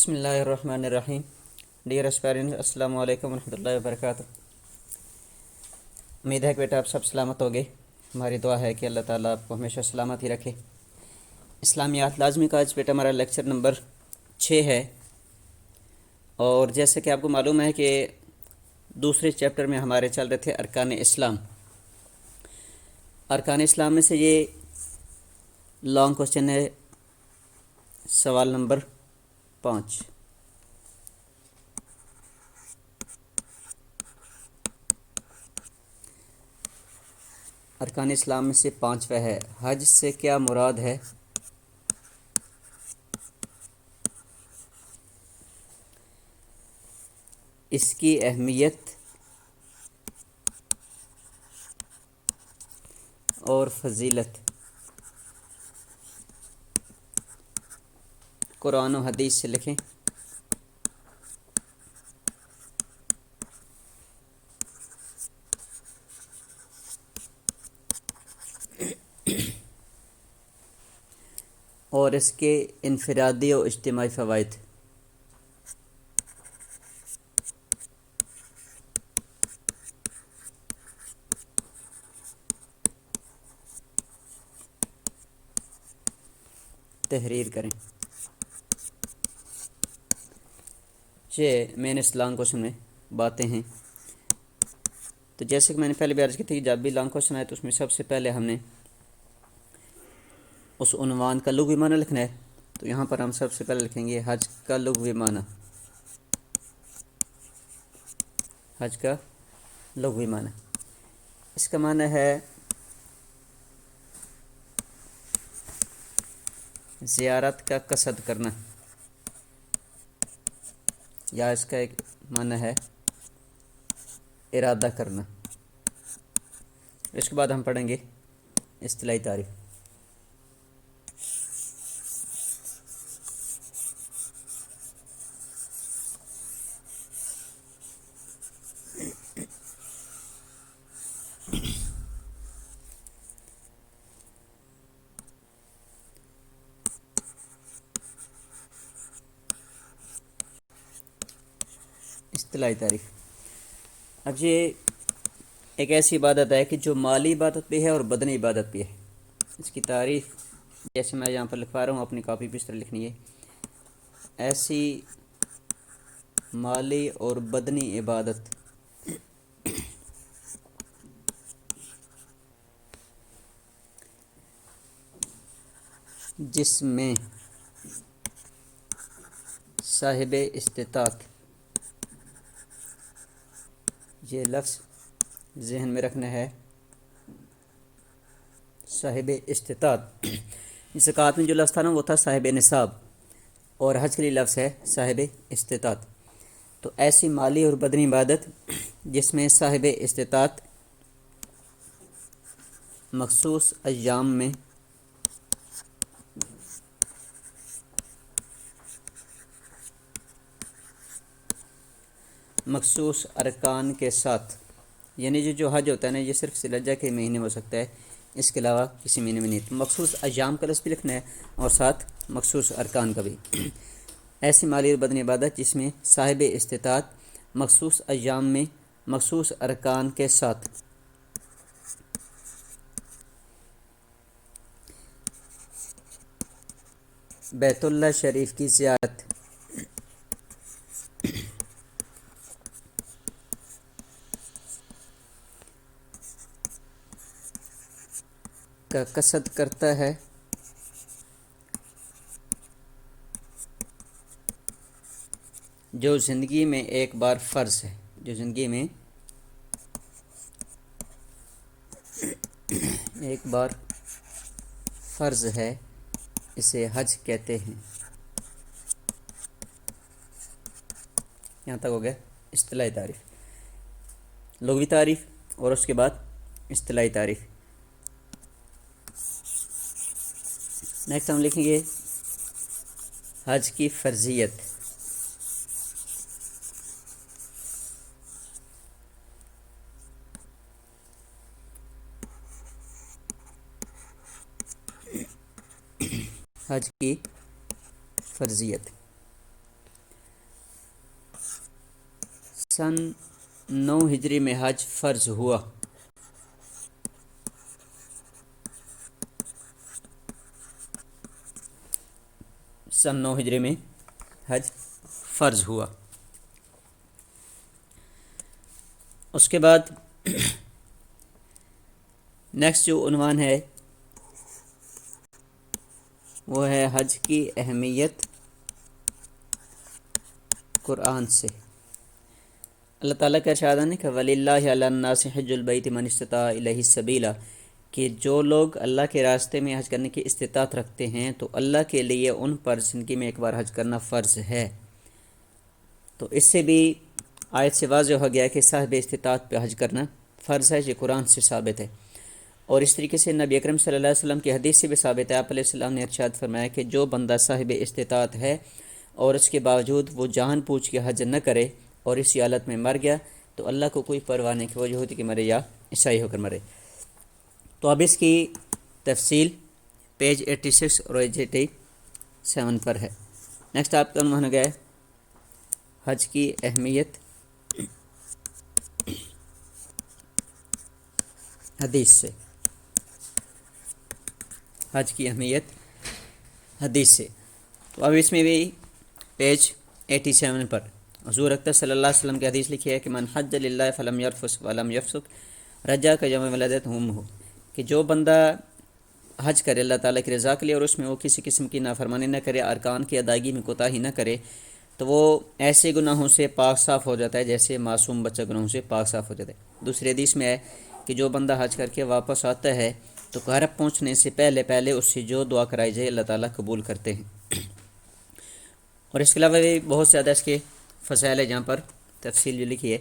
بسم اللہ الرحمن الرحیم. ڈیئر اسپیرنٹس، السلام علیکم ورحمۃ اللہ وبرکاتہ. امید ہے کہ بیٹا آپ سب سلامت ہوگے. ہماری دعا ہے کہ اللہ تعالیٰ آپ کو ہمیشہ سلامت ہی رکھے. اسلامیات لازمی کا آج بیٹا ہمارا لیکچر نمبر 6 ہے. اور جیسے کہ آپ کو معلوم ہے کہ دوسرے چیپٹر میں ہمارے چل رہے تھے ارکان اسلام. ارکان اسلام میں سے یہ لانگ کوشچن ہے، سوال نمبر 5. ارکان اسلام میں سے 5واں ہے، حج سے کیا مراد ہے؟ اس کی اہمیت اور فضیلت قرآن و حدیث سے لکھیں. اور اس کے انفرادی و اجتماعی فوائد. تحریر کریں. یہ مین اس لانگ کوشچن میں باتیں ہیں. تو جیسے کہ میں نے پہلے بھی عرض کی تھی کہ جب بھی لانگ کوشچن آئے تو اس میں سب سے پہلے ہم نے اس عنوان کا لغوی معنی لکھنا ہے. تو یہاں پر ہم سب سے پہلے لکھیں گے حج کا لغوی معنی. حج کا لغوی معنی، اس کا معنی ہے زیارت کا قصد کرنا، یا اس کا ایک معنی ہے ارادہ کرنا. اس کے بعد ہم پڑھیں گے اصطلاحی تعریف. اصطلاحی تعریف. اب یہ ایک ایسی عبادت ہے کہ جو مالی عبادت بھی ہے اور بدنی عبادت بھی ہے. اس کی تعریف جیسے میں یہاں پر لکھوا رہا ہوں، اپنی کاپی پہ اس طرح لکھنی ہے: ایسی مالی اور بدنی عبادت جس میں صاحب استطاعت، یہ لفظ ذہن میں رکھنا ہے، صاحب استطاعت. زکوٰۃ میں جو لفظ تھا نا وہ تھا صاحب نصاب، اور حج کے لیے لفظ ہے صاحب استطاعت. تو ایسی مالی اور بدنی عبادت جس میں صاحب استطاعت مخصوص ایام میں مخصوص ارکان کے ساتھ، یعنی جو حج ہوتا ہے نا یہ صرف ذی الحجہ کے مہینے میں ہو سکتا ہے، اس کے علاوہ کسی مہینے میں نہیں. مخصوص ایام کا لفظ بھی لکھنا ہے اور ساتھ مخصوص ارکان کا بھی. ایسی مالی اور بدنی عبادت جس میں صاحب استطاعت مخصوص ایام میں مخصوص ارکان کے ساتھ بیت اللہ شریف کی زیارت کا قصد کرتا ہے، جو زندگی میں ایک بار فرض ہے. جو زندگی میں ایک بار فرض ہے اسے حج کہتے ہیں. یہاں تک ہو گیا اصطلاحی تعریف، لغوی تعریف اور اس کے بعد اصطلاحی تعریف. نیکسٹ ہم لکھیں گے حج کی فرضیت. حج کی فرضیت. سن 9 ہجری میں حج فرض ہوا؟ سن 9 ہجری میں حج فرض ہوا۔ اس کے بعد نیکسٹ جو عنوان ہے وہ ہے حج کی اہمیت قرآن سے۔ اللہ تعالیٰ کا ارشاد ہے کہ وَلِلَّهِ عَلَى النَّاسِ حِجُّ الْبَيْتِ مَنِ اسْتَطَاعَ إِلَيْهِ سَبِيلًا، کہ جو لوگ اللہ کے راستے میں حج کرنے کی استطاعت رکھتے ہیں تو اللہ کے لیے ان پر زندگی میں ایک بار حج کرنا فرض ہے۔ تو اس سے بھی آیت سے واضح ہو گیا کہ صاحب استطاعت پہ حج کرنا فرض ہے، یہ قرآن سے ثابت ہے۔ اور اس طریقے سے نبی اکرم صلی اللہ علیہ وسلم کی حدیث سے بھی ثابت ہے، آپ علیہ السلام نے ارشاد فرمایا کہ جو بندہ صاحب استطاعت ہے اور اس کے باوجود وہ جان پوچھ کے حج نہ کرے اور اسی حالت میں مر گیا تو اللہ کو کوئی پرواہ نہیں کہ وہ یہودی کہ مرے یا عیسائی ہو کر مرے۔ تو اب اس کی تفصیل پیج 86 اور 87 پر ہے۔ نیکسٹ آپ کا عنوان ہو گیا ہے حج کی اہمیت حدیث سے۔ حج کی اہمیت حدیث سے، تو اب اس میں بھی پیج 87 پر حضور اکرم صلی اللہ علیہ وسلم کی حدیث لکھی ہے کہ من حج للہ فلم یرفث ولم یفسق رجع کیوم ولدتہ امہ، کہ جو بندہ حج کرے اللہ تعالیٰ کی رضا کے لیے اور اس میں وہ کسی قسم کی نافرمانی نہ کرے، ارکان کی ادائیگی میں کوتاہی نہ کرے، تو وہ ایسے گناہوں سے پاک صاف ہو جاتا ہے جیسے معصوم بچہ گناہوں سے پاک صاف ہو جاتا ہے۔ دوسری حدیث میں ہے کہ جو بندہ حج کر کے واپس آتا ہے تو گھر پہنچنے سے پہلے اس سے جو دعا کرائی جائے اللہ تعالیٰ قبول کرتے ہیں۔ اور اس کے علاوہ بھی بہت زیادہ اس کے فضائل ہے جہاں پر تفصیل جو لکھی ہے۔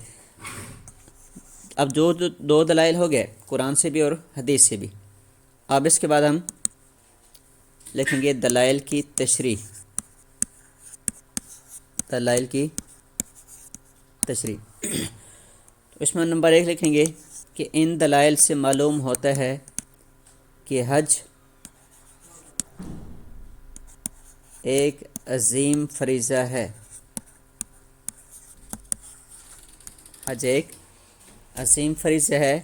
اب جو دو دلائل ہو گئے قرآن سے بھی اور حدیث سے بھی، اب اس کے بعد ہم لکھیں گے دلائل کی تشریح۔ دلائل کی تشریح اس میں نمبر 1 لکھیں گے کہ ان دلائل سے معلوم ہوتا ہے کہ حج ایک عظیم فریضہ ہے۔ حج ایک عظیم فریضہ ہے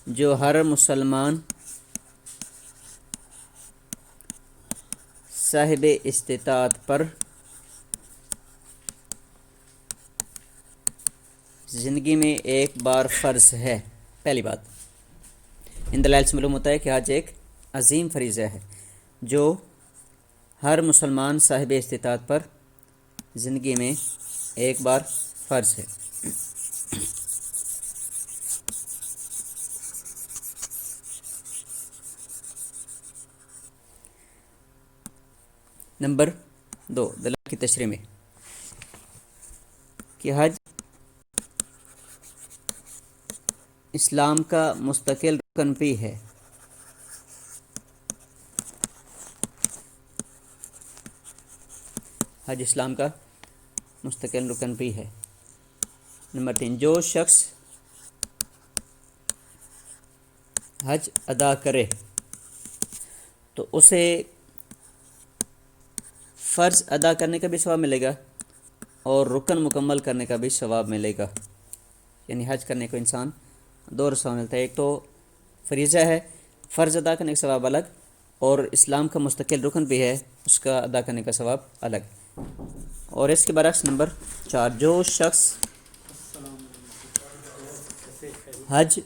جو ہر مسلمان صاحب استطاعت پر زندگی میں ایک بار فرض ہے۔ پہلی بات، ان دلائل سے معلوم ہوتا ہے کہ حج ایک عظیم فریضہ ہے جو ہر مسلمان صاحب استطاعت پر زندگی میں ایک بار فرض ہے۔ نمبر 2 دلائل کی تشریح میں کہ حج اسلام کا مستقل رکن بھی ہے۔ حج اسلام کا مستقل رکن بھی ہے۔ نمبر 3 جو شخص حج ادا کرے تو اسے فرض ادا کرنے کا بھی ثواب ملے گا اور رکن مکمل کرنے کا بھی ثواب ملے گا۔ یعنی حج کرنے کو انسان دو ثواب ملتا ہے، ایک تو فریضہ ہے فرض ادا کرنے کا ثواب الگ، اور اسلام کا مستقل رکن بھی ہے اس کا ادا کرنے کا ثواب الگ۔ اور اس کے برعکس نمبر 4 جو شخص حج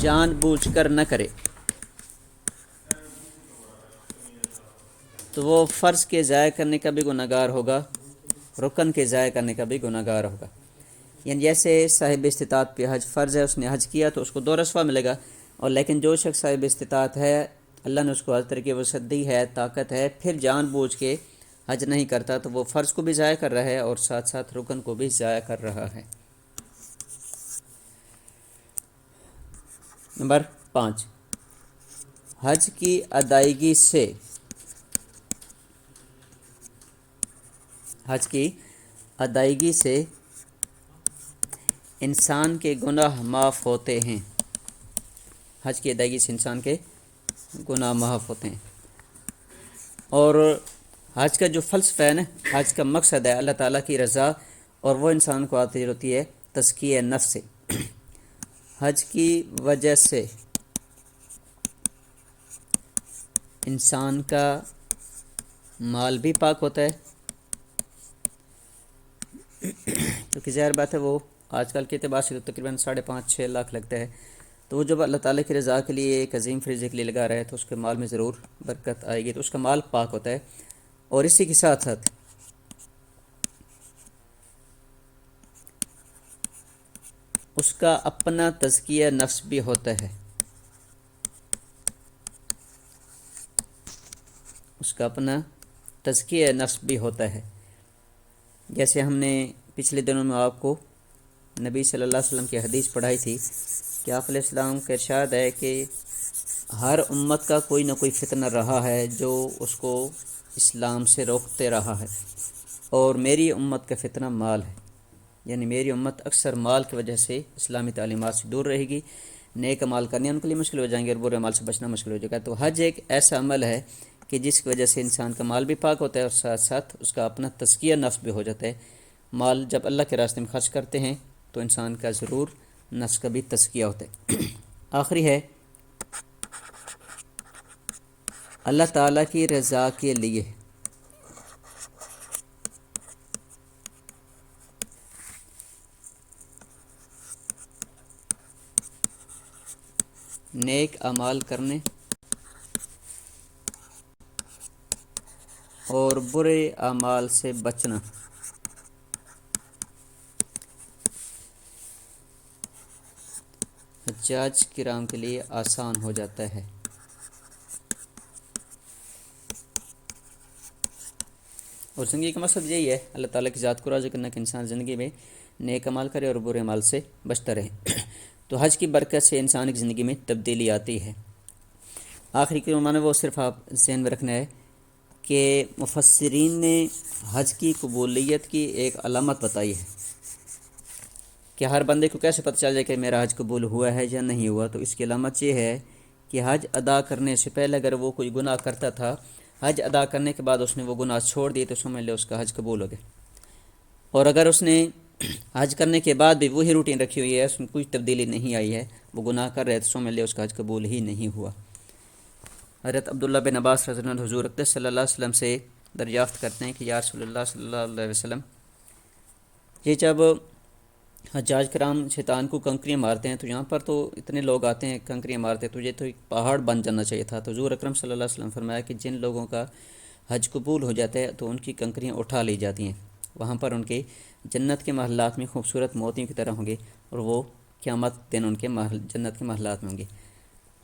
جان بوجھ کر نہ کرے تو وہ فرض کے ضائع کرنے کا بھی گناہگار ہوگا، رکن کے ضائع کرنے کا بھی گناہگار ہوگا۔ یعنی جیسے صاحب استطاعت پہ حج فرض ہے، اس نے حج کیا تو اس کو 2 ثواب ملے گا، اور لیکن جو شخص صاحب استطاعت ہے، اللہ نے اس کو ہر طرح کی وسعت دی ہے، طاقت ہے، پھر جان بوجھ کے حج نہیں کرتا تو وہ فرض کو بھی ضائع کر رہا ہے اور ساتھ ساتھ رکن کو بھی ضائع کر رہا ہے۔ نمبر 5 حج کی ادائیگی سے انسان کے گناہ معاف ہوتے ہیں۔ حج کی ادائیگی سے انسان کے گناہ معاف ہوتے ہیں، اور حج کا جو فلسفہ ہے نا، حج کا مقصد ہے اللہ تعالیٰ کی رضا، اور وہ انسان کو حاصل ہوتی ہے تزکیہ نفس سے۔ حج کی وجہ سے انسان کا مال بھی پاک ہوتا ہے، کیونکہ ظاہر بات ہے وہ آج کل کے اعتبار سے تو تقریباً 5.5-6 لاکھ لگتا ہے، تو وہ جب اللہ تعالیٰ کی رضا کے لیے ایک عظیم فریضے کے لیے لگا رہا ہے تو اس کے مال میں ضرور برکت آئے گی، تو اس کا مال پاک ہوتا ہے۔ اور اسی کے ساتھ ساتھ اس کا اپنا تزکیہ نفس بھی ہوتا ہے، اس کا اپنا تزکیہ نفس بھی ہوتا ہے۔ جیسے ہم نے پچھلے دنوں میں آپ کو نبی صلی اللہ علیہ وسلم کی حدیث پڑھائی تھی کہ آپ علیہ السلام کا ارشاد ہے کہ ہر امت کا کوئی نہ کوئی فتنہ رہا ہے جو اس کو اسلام سے روکتے رہا ہے، اور میری امت کا فتنہ مال ہے، یعنی میری امت اکثر مال کی وجہ سے اسلامی تعلیمات سے دور رہے گی، نیک عمال کرنے ان کے لیے مشکل ہو جائیں گے اور برے عمال سے بچنا مشکل ہو جائے گا۔ تو حج ایک ایسا عمل ہے کہ جس کی وجہ سے انسان کا مال بھی پاک ہوتا ہے اور ساتھ ساتھ اس کا اپنا تزکیہ نفس بھی ہو جاتا ہے۔ مال جب اللہ کے راستے میں خرچ کرتے ہیں تو انسان کا ضرور نفس کا بھی تزکیہ ہوتا ہے۔ آخری ہے اللہ تعالیٰ کی رضا کے لیے نیک اعمال کرنے اور برے اعمال سے بچنا۔ حجاج کرام کے لیے آسان ہو جاتا ہے۔ اور زندگی کا مقصد یہی ہے اللہ تعالیٰ کی ذات کو راضی کرنا کہ انسان زندگی میں نیک عمل کرے اور برے عمل سے بچتا رہے۔ تو حج کی برکت سے انسان کی زندگی میں تبدیلی آتی ہے۔ آخری کی معنی وہ صرف آپ ذہن میں رکھنا ہے کہ مفسرین نے حج کی قبولیت کی ایک علامت بتائی ہے کہ ہر بندے کو کیسے پتہ چل جائے کہ میرا حج قبول ہوا ہے یا نہیں ہوا۔ تو اس کی علامت یہ ہے کہ حج ادا کرنے سے پہلے اگر وہ کوئی گناہ کرتا تھا، حج ادا کرنے کے بعد اس نے وہ گناہ چھوڑ دیے تو سمجھ لے اس کا حج قبول ہو گیا، اور اگر اس نے حج کرنے کے بعد بھی وہی روٹین رکھی ہوئی ہے، اس میں کوئی تبدیلی نہیں آئی ہے، وہ گناہ کر رہے تو سمجھ لے اس کا حج قبول ہی نہیں ہوا۔ حضرت عبداللہ بن عباس رضی اللہ عنہ حضور اقدس صلی اللہ علیہ وسلم سے دریافت کرتے ہیں کہ یا رسول اللہ صلی اللہ علیہ وسلم، یہ جب حجاج کرام شیطان کو کنکریاں مارتے ہیں تو یہاں پر تو اتنے لوگ آتے ہیں کنکریاں مارتے، تو یہ تو ایک پہاڑ بن جانا چاہیے تھا۔ تو حضور اکرم صلی اللہ علیہ وسلم فرمایا کہ جن لوگوں کا حج قبول ہو جاتا ہے تو ان کی کنکریاں اٹھا لی جاتی ہیں، وہاں پر ان کے جنت کے محلات میں خوبصورت موتیوں کی طرح ہوں گے، اور وہ قیامت دن ان کے جنت کے محلات میں ہوں گے۔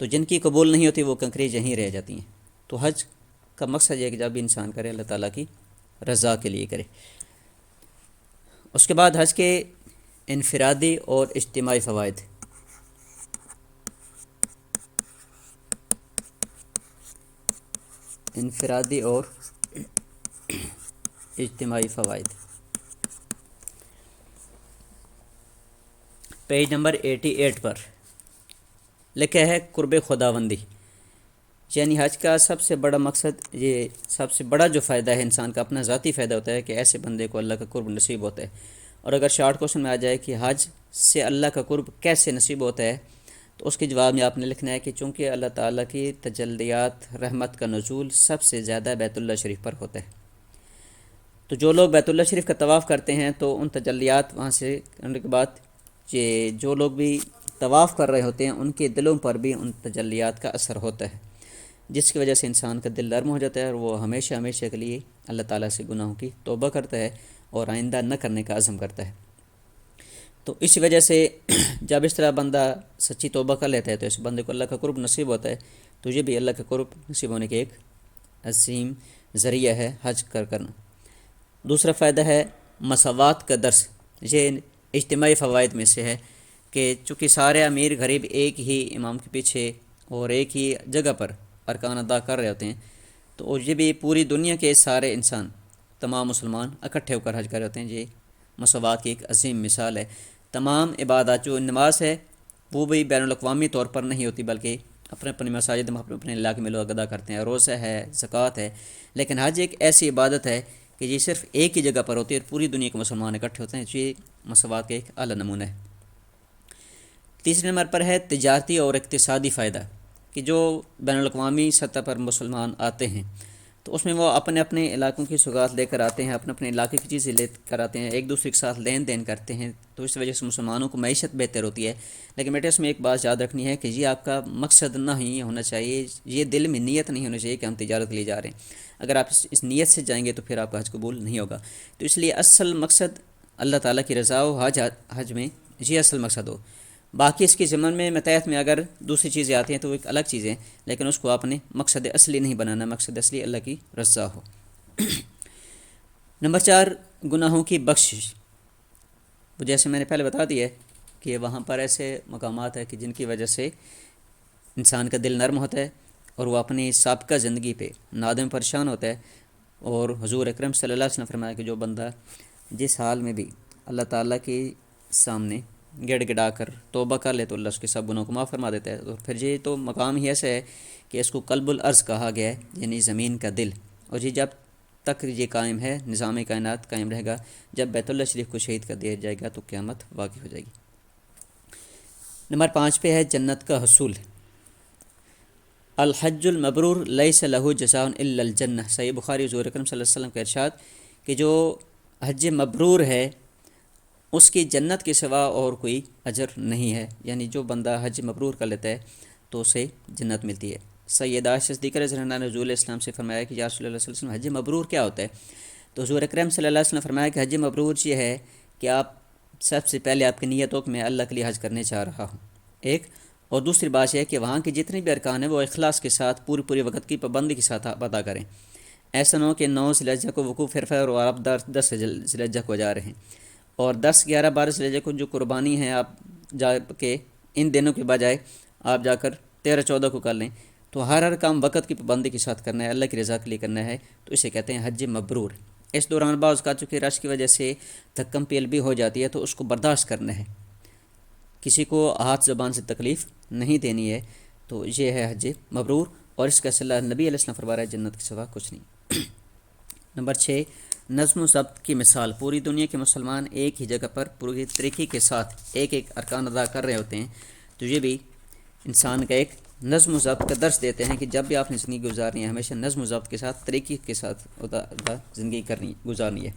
تو جن کی قبول نہیں ہوتی وہ کنکریاں یہیں رہ جاتی ہیں۔ تو حج کا مقصد یہ ہے کہ جب بھی انسان کرے اللہ تعالیٰ کی رضا کے لیے کرے۔ اس کے بعد حج کے انفرادی اور اجتماعی فوائد۔ انفرادی اور اجتماعی فوائد، پیج نمبر 88 پر لکھا ہے قرب خداوندی، یعنی حج کا سب سے بڑا مقصد، یہ سب سے بڑا جو فائدہ ہے انسان کا اپنا ذاتی فائدہ ہوتا ہے کہ ایسے بندے کو اللہ کا قرب نصیب ہوتا ہے۔ اور اگر شارٹ کوشچن میں آ جائے کہ حج سے اللہ کا قرب کیسے نصیب ہوتا ہے، تو اس کے جواب میں آپ نے لکھنا ہے کہ چونکہ اللہ تعالیٰ کی تجلیات رحمت کا نزول سب سے زیادہ بیت اللہ شریف پر ہوتا ہے، تو جو لوگ بیت اللہ شریف کا طواف کرتے ہیں تو ان تجلیات وہاں سے کرنے کے بعد جو لوگ بھی طواف کر رہے ہوتے ہیں ان کے دلوں پر بھی ان تجلیات کا اثر ہوتا ہے، جس کی وجہ سے انسان کا دل نرم ہو جاتا ہے اور وہ ہمیشہ ہمیشہ کے لیے اللہ تعالیٰ سے گناہوں کی توبہ کرتا ہے اور آئندہ نہ کرنے کا عزم کرتا ہے۔ تو اسی وجہ سے جب اس طرح بندہ سچی توبہ کر لیتا ہے تو اس بندے کو اللہ کا قرب نصیب ہوتا ہے، تو یہ بھی اللہ کا قرب نصیب ہونے کے ایک عظیم ذریعہ ہے حج کرنا۔ دوسرا فائدہ ہے مساوات کا درس، یہ اجتماعی فوائد میں سے ہے کہ چونکہ سارے امیر غریب ایک ہی امام کے پیچھے اور ایک ہی جگہ پر ارکان ادا کر رہے ہوتے ہیں، تو یہ بھی پوری دنیا کے سارے انسان تمام مسلمان اکٹھے ہو کر حج کر رہے ہوتے ہیں، یہ مساوات کی ایک عظیم مثال ہے۔ تمام عبادات جو نماز ہے وہ بھی بین الاقوامی طور پر نہیں ہوتی بلکہ اپنے اپنے مساجد میں اپنے اپنے علاقے میں لوگ ادا کرتے ہیں، روزہ ہے، زکوٰۃ ہے، لیکن حج ایک ایسی عبادت ہے کہ یہ صرف ایک ہی جگہ پر ہوتی ہے اور پوری دنیا کے مسلمان اکٹھے ہوتے ہیں، یہ مساوات کا ایک اعلیٰ نمونہ ہے۔ تیسرے نمبر پر ہے تجارتی اور اقتصادی فائدہ، کہ جو بین الاقوامی سطح پر مسلمان آتے ہیں تو اس میں وہ اپنے اپنے علاقوں کی سوغات لے کر آتے ہیں، اپنے اپنے علاقے کی چیزیں لے کر آتے ہیں، ایک دوسرے کے ساتھ لین دین کرتے ہیں، تو اس وجہ سے مسلمانوں کو معیشت بہتر ہوتی ہے۔ لیکن بیٹے اس میں ایک بات یاد رکھنی ہے کہ یہ آپ کا مقصد نہ ہی ہونا چاہیے، یہ دل میں نیت نہیں ہونی چاہیے کہ ہم تجارت کے لیے جا رہے ہیں۔ اگر آپ اس نیت سے جائیں گے تو پھر آپ کا حج قبول نہیں ہوگا۔ تو اس لیے اصل مقصد اللہ تعالیٰ کی رضا ہو، حج میں یہ اصل مقصد ہو۔ باقی اس کے ضمن میں متحد میں اگر دوسری چیزیں آتی ہیں تو وہ ایک الگ چیزیں، لیکن اس کو آپ نے مقصد اصلی نہیں بنانا، مقصد اصلی اللہ کی رضا ہو۔ نمبر 4، گناہوں کی بخشش۔ وہ جیسے میں نے پہلے بتا دیا ہے کہ وہاں پر ایسے مقامات ہیں کہ جن کی وجہ سے انسان کا دل نرم ہوتا ہے اور وہ اپنی سابقہ زندگی پہ نادم پریشان ہوتا ہے، اور حضور اکرم صلی اللہ علیہ وسلم نے فرمایا کہ جو بندہ جس حال میں بھی اللہ تعالیٰ کے سامنے گڑ گڑا کر توبہ کر لے تو اللہ اس کے سب گناہوں کو معاف فرما دیتا ہے۔ اور پھر یہ تو مقام ہی ایسا ہے کہ اس کو قلب الارض کہا گیا ہے، یعنی زمین کا دل، اور یہ جب تک یہ قائم ہے، نظام کائنات قائم رہے گا۔ جب بیت اللہ شریف کو شہید کر دیا جائے گا تو قیامت واقع ہو جائے گی۔ نمبر 5 پہ ہے جنت کا حصول۔ الحج المبرور لیس لہ جزاء الا الجنہ، صحیح بخاری، حضور اکرم صلی اللہ علیہ وسلم کا ارشاد کہ جو حج مبرور ہے اس کی جنت کے سوا اور کوئی اجر نہیں ہے، یعنی جو بندہ حج مبرور کر لیتا ہے تو اسے جنت ملتی ہے۔ سیدہ عائشہ صدیقہ رضی اللہ عنہا نے رسول اسلام سے فرمایا کہ یا رسول اللہ صلی اللہ علیہ وسلم حج مبرور کیا ہوتا ہے؟ تو حضور اکرم صلی اللہ علیہ وسلم نے فرمایا کہ حج مبرور یہ ہے کہ آپ سب سے پہلے آپ کی نیت ہو کہ میں اللہ کے لیے حج کرنے چاہ رہا ہوں، ایک، اور دوسری بات یہ ہے کہ وہاں کے جتنے بھی ارکان ہیں وہ اخلاص کے ساتھ پوری وقت کی پابندی کے ساتھ آپ ادا کریں۔ ایسا نہ ہو کہ 9 ذی الحجہ کو وقوف پھر اور آپ 10 ذی الحجہ کو جا رہے ہیں، اور 10، 11، 12 ذی الحجہ کو جو قربانی ہے آپ جا کے ان دنوں کے بجائے آپ جا کر 13، 14 کو کر لیں، تو ہر کام وقت کی پابندی کے ساتھ کرنا ہے، اللہ کی رضا کے لیے کرنا ہے، تو اسے کہتے ہیں حج مبرور۔ اس دوران بعض کا چونکہ رش کی وجہ سے دھکم پیل بھی ہو جاتی ہے تو اس کو برداشت کرنا ہے، کسی کو ہاتھ زبان سے تکلیف نہیں دینی ہے، تو یہ ہے حج مبرور، اور اس کا صلہ نبی علیہ السلام فرما رہا ہے جنت کے سوا کچھ نہیں۔ نمبر 6، نظم و ضبط کی مثال۔ پوری دنیا کے مسلمان ایک ہی جگہ پر پوری طریقے کے ساتھ ایک ارکان ادا کر رہے ہوتے ہیں، تو یہ بھی انسان کا ایک نظم و ضبط کا درس دیتے ہیں کہ جب بھی آپ نے زندگی گزارنی ہے ہمیشہ نظم و ضبط کے ساتھ، طریقے کے ساتھ زندگی گزارنی ہے۔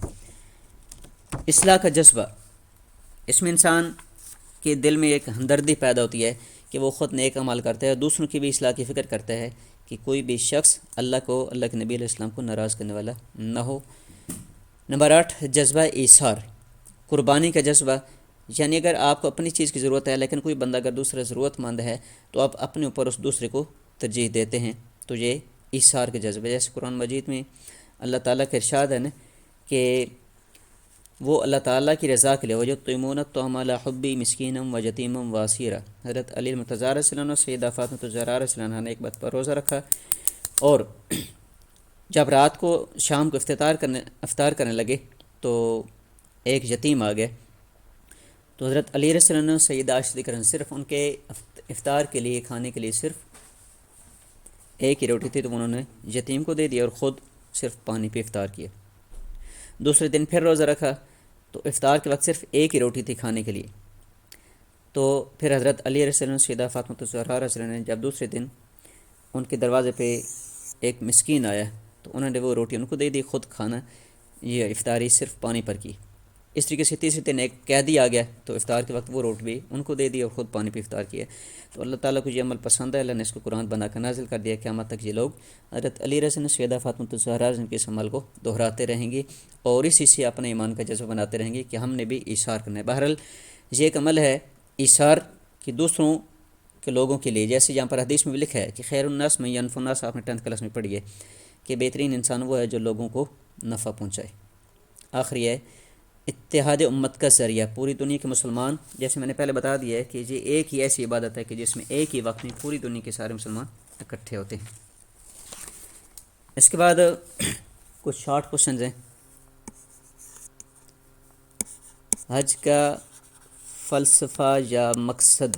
اصلاح کا جذبہ، اس میں انسان کے دل میں ایک ہمدردی پیدا ہوتی ہے کہ وہ خود نیک عمل کرتا ہے اور دوسروں کی بھی اصلاح کی فکر کرتا ہے کہ کوئی بھی شخص اللہ کے نبی علیہ السلام کو ناراض کرنے والا نہ ہو۔ نمبر 8، جذبہ ایثار، قربانی کا جذبہ، یعنی اگر آپ کو اپنی چیز کی ضرورت ہے لیکن کوئی بندہ اگر دوسرا ضرورت مند ہے تو آپ اپنے اوپر اس دوسرے کو ترجیح دیتے ہیں، تو یہ ایثار کا جذبہ ہے۔ جیسے قرآن مجید میں اللہ تعالیٰ کا ارشاد ہے نا کہ وہ اللہ تعالیٰ کی رضا کے لیے وَيُطْعِمُونَ الطَّعَامَ عَلَىٰ حُبِّهِ مِسْكِینًا وَیَتِیمًا وَاسِیرًا۔ حضرت علی المرتضیٰ رضی اللہ عنہ، سیدہ فاطمہ الزہرا رضی اللہ عنہا نے ایک بات پر روزہ رکھا، اور جب رات کو شام کو افطار کرنے لگے تو ایک یتیم آ گیا، تو حضرت علی رضی اللہ عنہ، سیدہ عائشہ صدیقہ رضی اللہ عنہا صرف ان کے افطار کے لیے، کھانے کے لیے صرف ایک ہی روٹی تھی، تو انہوں نے یتیم کو دے دیا اور خود صرف پانی پہ افطار کیا۔ دوسرے دن پھر روزہ رکھا تو افطار کے وقت صرف ایک ہی روٹی تھی کھانے کے لیے، تو پھر حضرت علی رضی اللہ عنہ، سیدہ فاطمہ الزہرا رضی اللہ عنہا نے جب دوسرے دن ان کے دروازے پہ ایک مسکین آیا تو انہوں نے وہ روٹی ان کو دے دی، خود کھانا یہ افطاری صرف پانی پر کی۔ اس طریقے سے تیسرے دن ایک قیدی آ گیا تو افطار کے وقت وہ روٹی بھی ان کو دے دی اور خود پانی پہ افطار کیا۔ تو اللہ تعالیٰ کو یہ عمل پسند ہے، اللہ نے اس کو قرآن بنا کر نازل کر دیا، قیامت تک یہ لوگ حضرت علی رضی اللہ عنہ، سیدہ فاطمہ الزہرا رضی اللہ عنہا کے اس عمل کو دہراتے رہیں گے اور اسی سے اپنے ایمان کا جذبہ بناتے رہیں گے کہ ہم نے بھی ایثار کرنا ہے۔ بہرحال یہ ایک عمل ہے ایثار کہ دوسروں کے لوگوں کے لیے، جیسے یہاں پر حدیث میں بھی لکھا ہے کہ خیر الناس من ینفع الناس، آپ نے 10th کلاس میں پڑھی ہے کہ بہترین انسان وہ ہے جو لوگوں کو نفع پہنچائے۔ آخری ہے اتحاد امت کا ذریعہ، پوری دنیا کے مسلمان، جیسے میں نے پہلے بتا دیا ہے کہ یہ ایک ہی ایسی عبادت ہے کہ جس میں ایک ہی وقت میں پوری دنیا کے سارے مسلمان اکٹھے ہوتے ہیں۔ اس کے بعد کچھ شارٹ کوشچنز ہیں۔ حج کا فلسفہ یا مقصد،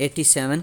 87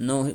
9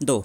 2,